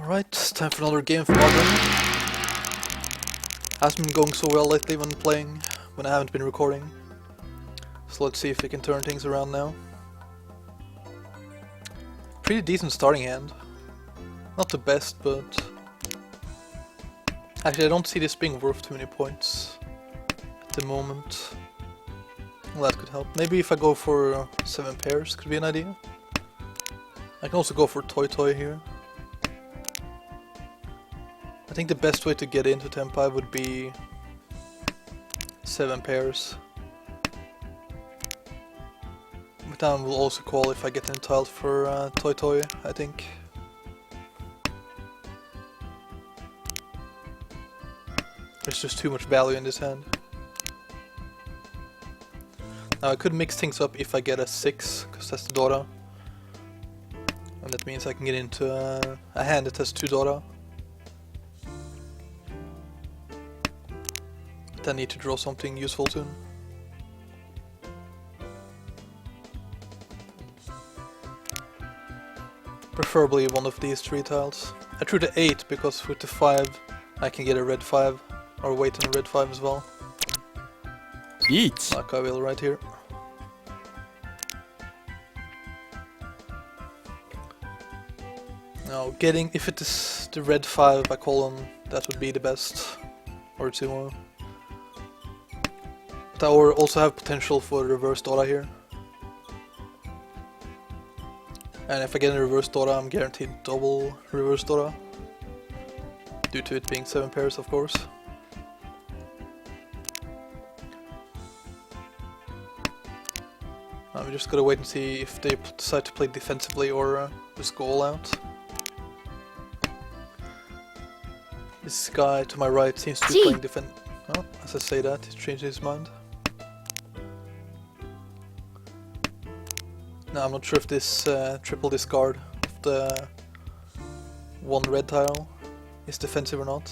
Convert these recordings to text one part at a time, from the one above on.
Alright, it's time for another game of Mahjong. Hasn't been going so well lately when playing, when I haven't been recording. So let's see if we can turn things around now. Pretty decent starting hand. Not the best, but... Actually, I don't see this being worth too many points at the moment. Well, that could help. Maybe if I go for 7 pairs, could be an idea. I can also go for Toy here. I think the best way to get into Tempai would be 7 pairs. But then will also call if I get entitled for Toy, I think. There's just too much value in this hand. Now I could mix things up if I get a 6, because that's the Dora. And that means I can get into a hand that has 2 Dora. But I need to draw something useful soon. Preferably one of these 3 tiles. I drew the 8 because with the 5 I can get a red 5. Or wait on a red 5 as well. Eat! Like I will right here. Now getting, if it is the red 5 I call on, that would be the best. Or 2 more. But I also have potential for reverse Dora here. And if I get a reverse Dora, I'm guaranteed double reverse Dora. Due to it being 7 pairs, of course. We just gotta wait and see if they decide to play defensively or just go all out. This guy to my right seems to be playing defense. Oh, as I say that, he's changed his mind. Now I'm not sure if this triple discard of the 1 red tile is defensive or not.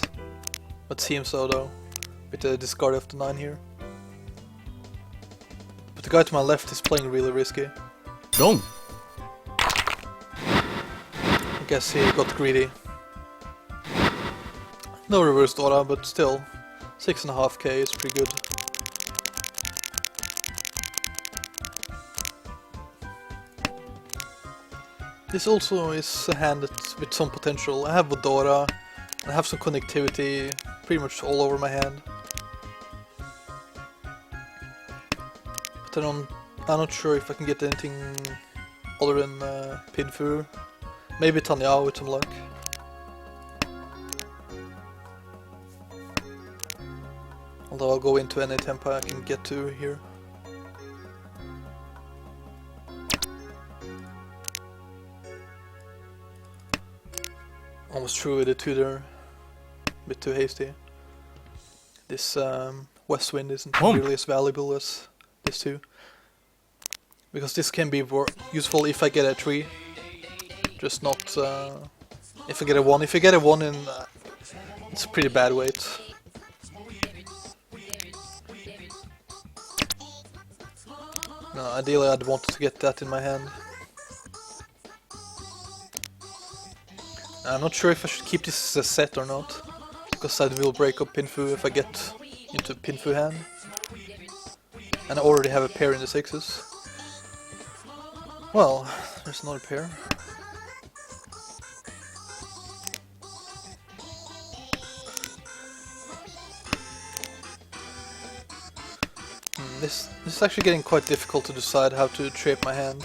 But seems so though, with the discard of the 9 here. But the guy to my left is playing really risky. Don't. I guess he got greedy. No reverse Dora, but still, 6.5k is pretty good. This also is a hand that's with some potential. I have a Dora, I have some connectivity pretty much all over my hand. But I'm not sure if I can get anything other than Pinfu. Maybe Tanyao with some luck. Although I'll go into any tempo I can get to here. Almost threw with a 2 there. A bit too hasty. This West Wind isn't nearly as valuable as this 2. Because this can be useful if I get a 3. Just not if I get a 1. If I get a 1 in it's a pretty bad weight. No, ideally I'd want to get that in my hand. I'm not sure if I should keep this as a set or not, because I will break up Pinfu if I get into Pinfu hand. And I already have a pair in the 6s. Well, there's another pair. This is actually getting quite difficult to decide how to shape my hand.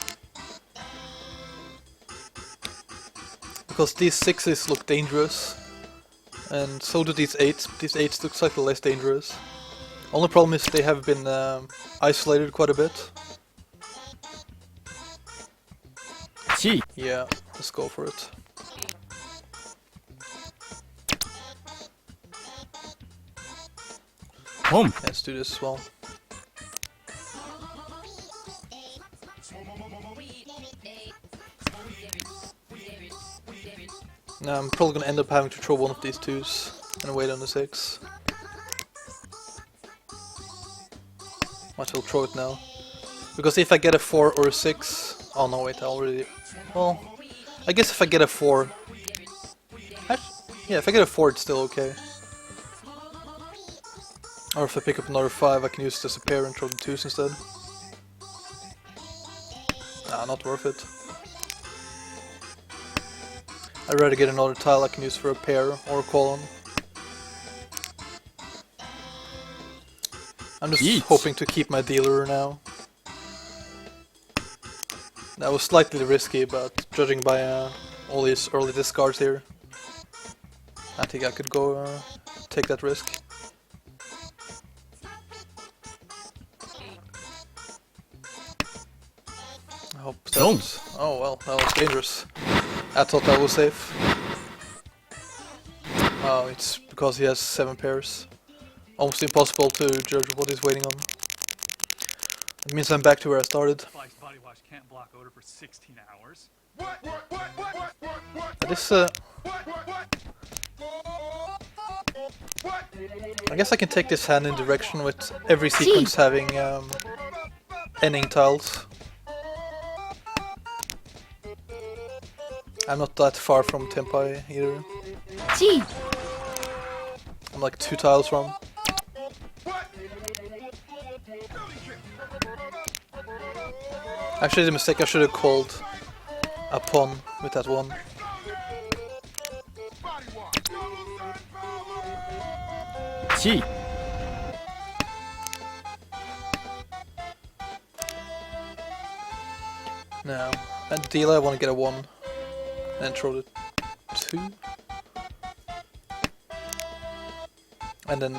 Because these 6s look dangerous, and so do these 8s. These 8s look slightly less dangerous. Only problem is they have been isolated quite a bit. Yeah, let's go for it. Let's do this as well. Now I'm probably gonna end up having to throw one of these 2s and wait on the 6. Might as well throw it now. Because if I get a 4 or a 6... Oh no, wait, I already... Well, I guess if I get a 4, Yeah, if I get a 4, it's still okay. Or if I pick up another 5, I can use it as a pair and throw the 2s instead. Nah, not worth it. I'd rather get another tile I can use for a pair or a column. I'm just hoping to keep my dealer now. That was slightly risky, but judging by all these early discards here, I think I could go take that risk. I hope that... Oh well, that was dangerous. I thought that was safe. Oh, it's because he has 7 pairs. Almost impossible to judge what he's waiting on. It means I'm back to where I started. Psyfe's body wash can't block odor for 16 hours. This I guess I can take this hand in direction with every sequence having ending tiles. I'm not that far from Tempai either. I'm like 2 tiles from. Actually, the mistake, I should have called a pawn with that one. Now, at deal I want to get a 1, then throw the 2. And then...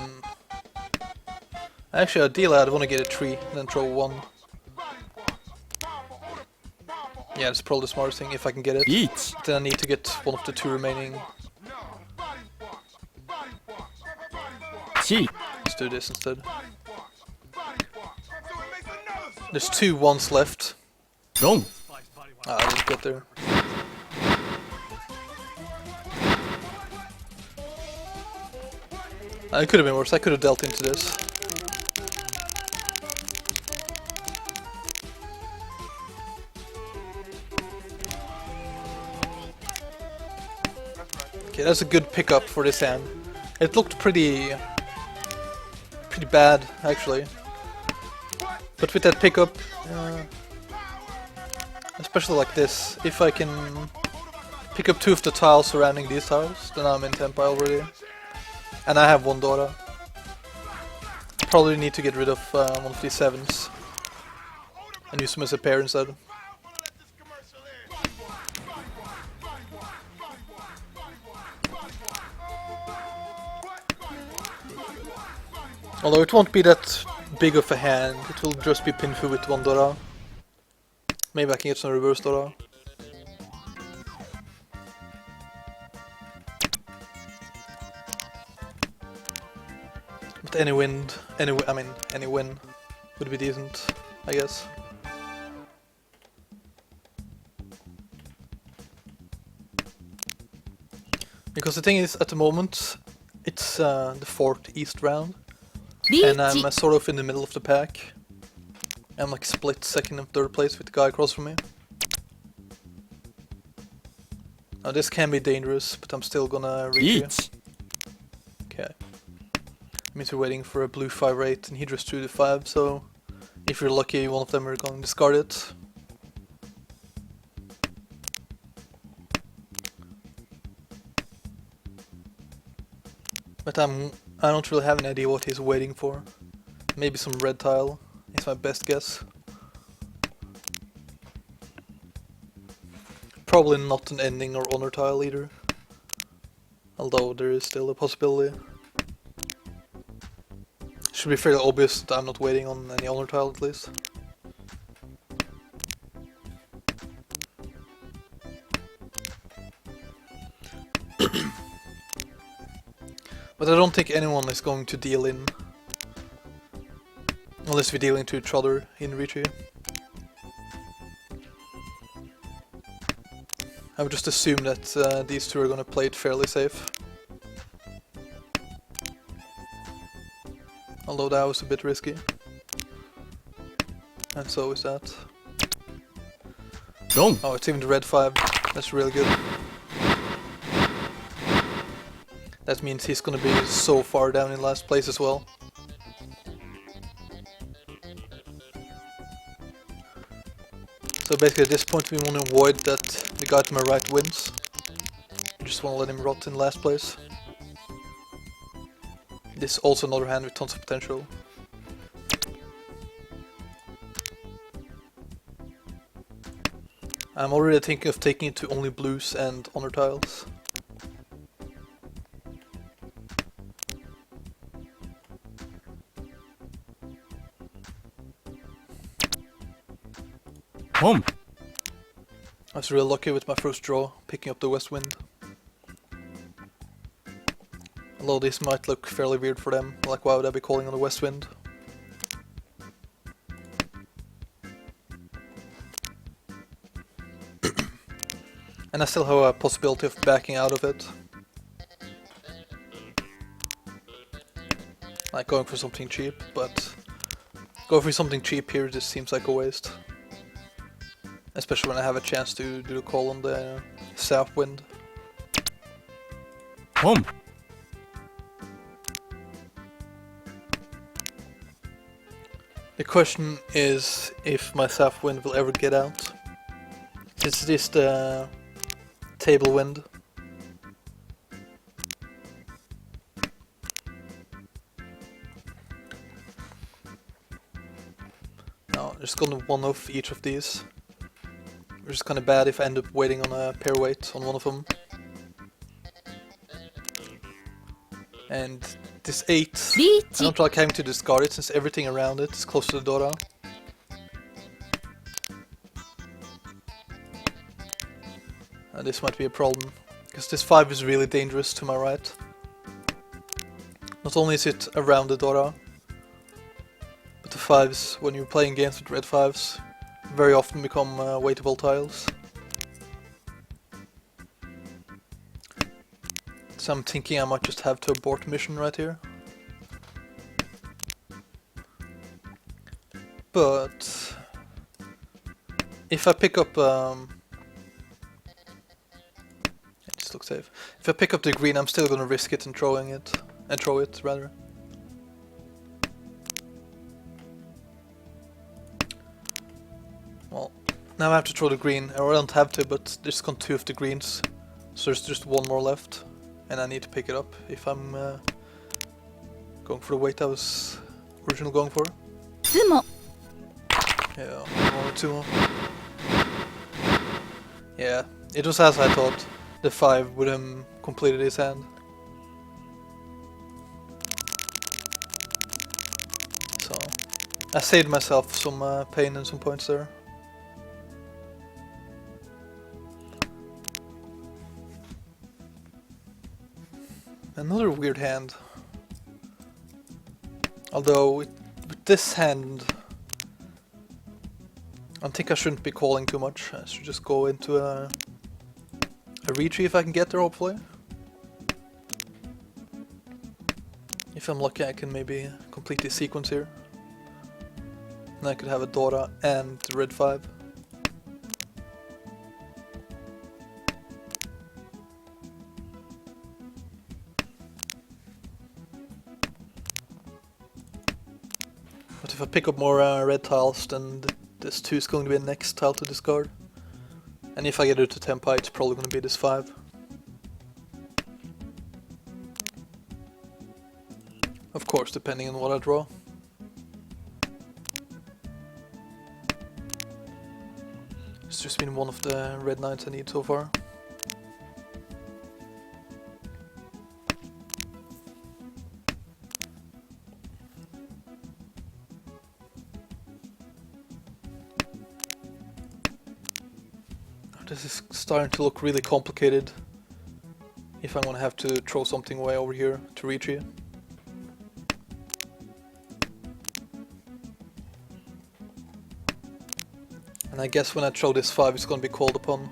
Actually, at deal I'd want to get a 3, then throw 1. Yeah, that's probably the smartest thing if I can get it. Then I need to get one of the 2 remaining. Let's do this instead. There's 2 1s left. I didn't get there. It could have been worse. I could have dealt into this. Okay, that's a good pickup for this hand. It looked pretty bad, actually. But with that pickup, especially like this, if I can pick up 2 of the tiles surrounding these tiles, then I'm in Tempai already. And I have 1 Dora. Probably need to get rid of one of these 7s and use them as a pair instead. Although it won't be that big of a hand, it will just be Pinfu with 1 Dora. Maybe I can get some reverse Dora. But any win would be decent, I guess. Because the thing is, at the moment, it's the 4th East round. And I'm sort of in the middle of the pack. I'm like split 2nd and 3rd place with the guy across from me. Now this can be dangerous, but I'm still gonna reach you. Okay. Means we're waiting for a blue 5/8 and he just drew the 5, so if you're lucky one of them are going to discard it. But I don't really have an idea what he's waiting for. Maybe some red tile is my best guess. Probably not an ending or honor tile either. Although there is still a possibility. Should be fairly obvious that I'm not waiting on any honor tile at least. But I don't think anyone is going to deal in. Unless we deal into each other in retreat. I would just assume that these 2 are gonna play it fairly safe. Although that was a bit risky. And so is that. Oh, it's even the red 5. That's really good. That means he's gonna be so far down in last place as well. So basically at this point we want to avoid that the guy to my right wins. We just want to let him rot in last place. This is also another hand with tons of potential. I'm already thinking of taking it to only blues and honor tiles. Home. I was real lucky with my first draw, picking up the west wind. Although this might look fairly weird for them, like why would I be calling on the west wind? And I still have a possibility of backing out of it. Like going for something cheap, but going for something cheap here just seems like a waste. Especially when I have a chance to do the call on the south wind. Home. The question is if my south wind will ever get out. Is this the table wind? No, I'm just gonna one off each of these. Which is kinda bad if I end up waiting on a pair weight on one of them. And this 8, I don't like having to discard it since everything around it is close to the Dora. And this might be a problem, because this 5 is really dangerous to my right. Not only is it around the Dora, but the 5s, when you're playing games with red 5s, very often become waitable tiles. So I'm thinking I might just have to abort mission right here. But if I pick up just look safe. If I pick up the green, I'm still gonna risk it and throw it rather. Well, now I have to throw the green, or I don't have to, but there's gone 2 of the greens, so there's just 1 more left. And I need to pick it up if I'm going for the weight I was originally going for. Yeah, 1 or 2 more. Yeah, it was as I thought. The 5 would have completed his hand. So, I saved myself some pain and some points there. Another weird hand. Although with this hand, I think I shouldn't be calling too much. I should just go into a retreat if I can get there, hopefully. If I'm lucky, I can maybe complete this sequence here. And I could have a Dora and the red 5. But if I pick up more red tiles, then this 2 is going to be the next tile to discard. And if I get it to Tempai, it's probably going to be this 5. Of course, depending on what I draw. It's just been one of the red 9s I need so far. This is starting to look really complicated if I'm gonna have to throw something way over here to reach you. And I guess when I throw this 5 it's gonna be called upon.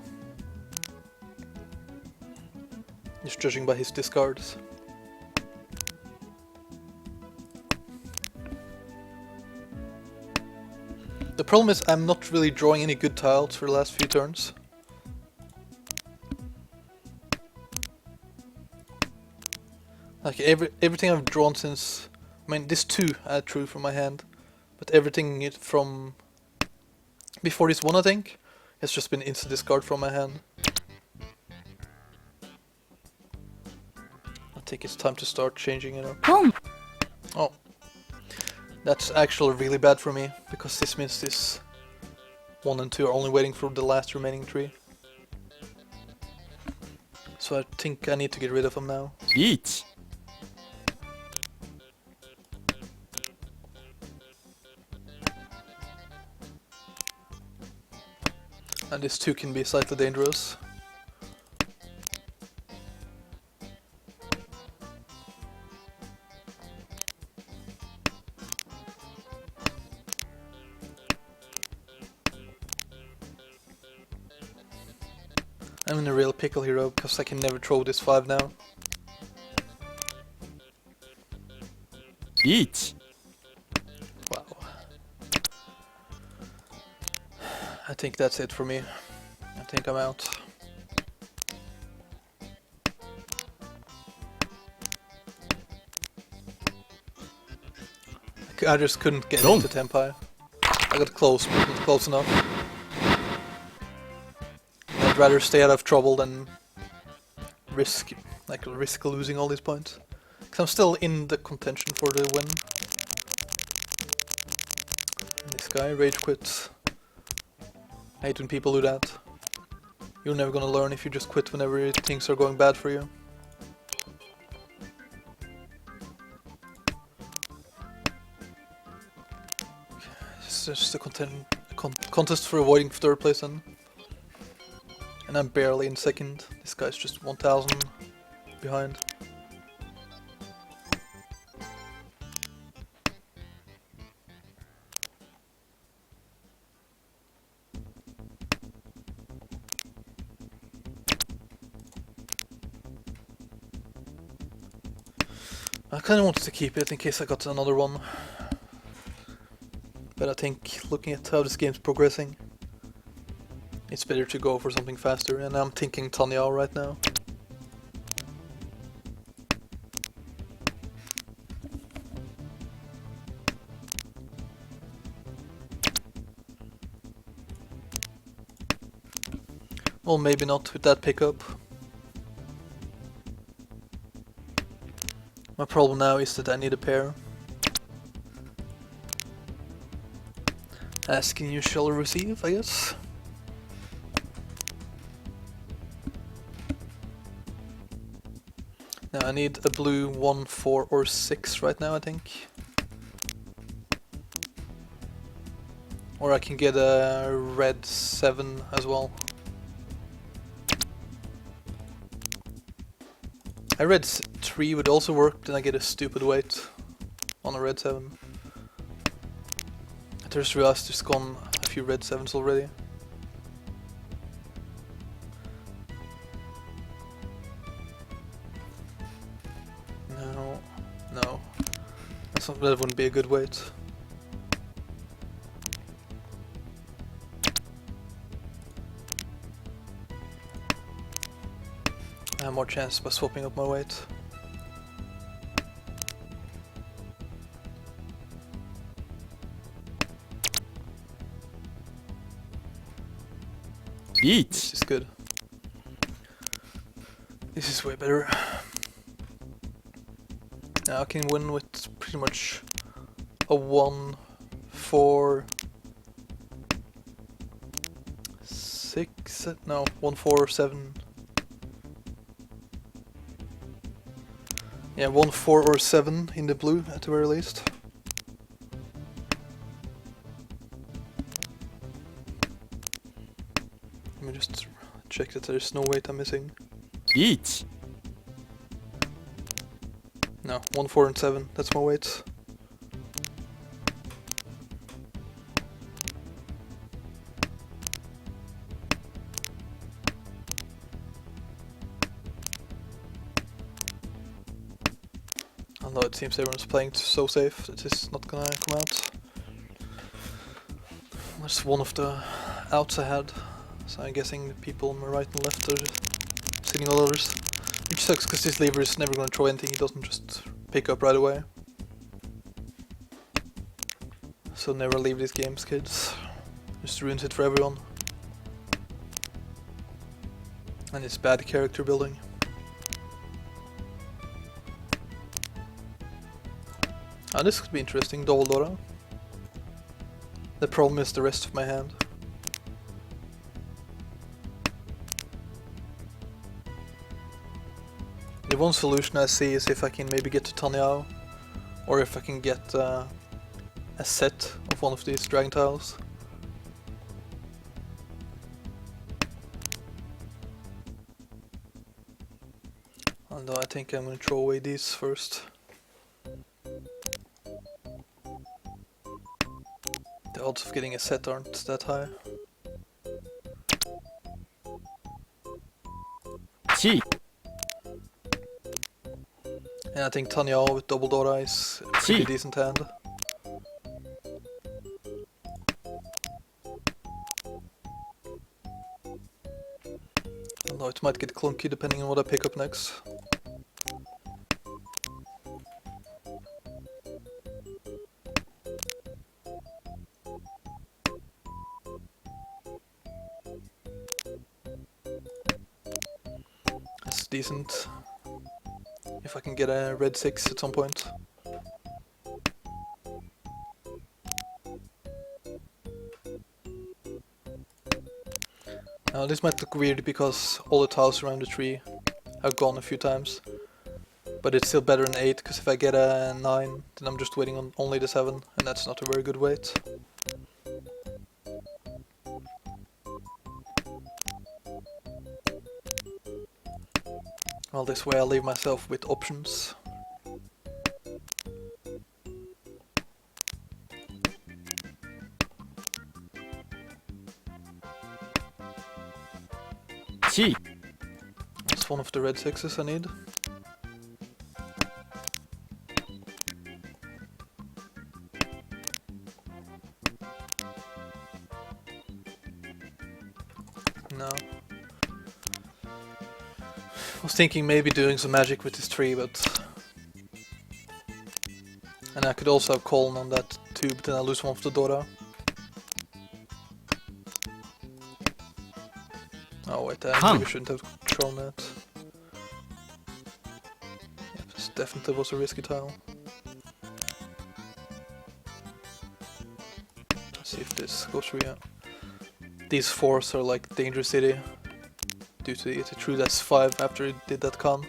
Just judging by his discards. The problem is I'm not really drawing any good tiles for the last few turns. Like everything I've drawn since, I mean, this 2 I drew from my hand, but everything from before this 1, I think, has just been instant discard from my hand. I think it's time to start changing it up. Boom. Oh, that's actually really bad for me, because this means this 1 and 2 are only waiting for the last remaining 3. So I think I need to get rid of them now. 1 And this 2 can be slightly dangerous. I'm in a real pickle here though, because I can never throw this 5 now. 1 Wow. I think that's it for me. I think I'm out. I just couldn't get into Tempai. I got close, but not close enough. I'd rather stay out of trouble than risk losing all these points. Because I'm still in the contention for the win. And this guy rage quits. I hate when people do that. You're never gonna learn if you just quit whenever things are going bad for you. It's just a contest for avoiding 3rd place then. And I'm barely in 2nd. This guy's just 1,000 behind. I kinda wanted to keep it in case I got another one. But I think looking at how this game's progressing, it's better to go for something faster, and I'm thinking Tanya right now. Well, maybe not with that pickup. My problem now is that I need a pair. Asking you shall receive, I guess. Now I need a blue 1, 4 or 6 right now, I think. Or I can get a red 7 as well. A red 3 would also work, then I get a stupid weight on a red 7. I just realized there's gone a few red 7s already. No. That wouldn't be a good weight. I have more chance by swapping up my weight. This is good. This is way better. Now I can win with pretty much a 1, 4, 6, no, 1, 4, 7. Yeah, 1, 4 or 7 in the blue at the very least. Let me just check that there's no weight I'm missing. 1 No, 1, 4 and 7, that's my weights. Although it seems everyone's playing so safe that this is not gonna come out. That's one of the outs I had, so I'm guessing the people on my right and left are sitting on others. Which sucks because this lever is never gonna throw anything he doesn't just pick up right away. So never leave these games, kids. Just ruins it for everyone. And it's bad character building. Ah, this could be interesting, double Dora. The problem is the rest of my hand. The one solution I see is if I can maybe get to Tanyao, or if I can get a set of one of these dragon tiles. Although I think I'm gonna throw away these first. The odds of getting a set aren't that high. Chi. And I think Tanyao with double Dora is a pretty decent hand. Although it might get clunky depending on what I pick up next. That's decent. If I can get a red 6 at some point. Now this might look weird because all the tiles around the tree have gone a few times. But it's still better than 8, because if I get a 9 then I'm just waiting on only the 7, and that's not a very good wait. Well, this way I'll leave myself with options. Chi. That's one of the red 6s I need. No. I was thinking maybe doing some magic with this tree, but... And I could also have Colin on that too, but then I lose one of the Dora. Oh wait, I maybe shouldn't have thrown that. Yeah, this definitely was a risky tile. Let's see if this goes through, yeah. These 4s are like Danger City, due to it threw that 5 after it did that con.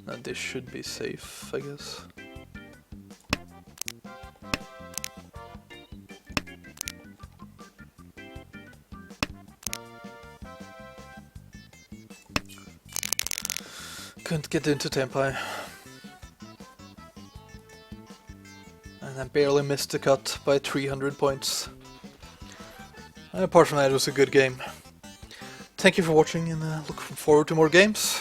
And this should be safe, I guess. Couldn't get into Tempai. And I barely missed the cut by 300 points. And apart from that, it was a good game. Thank you for watching, and looking forward to more games.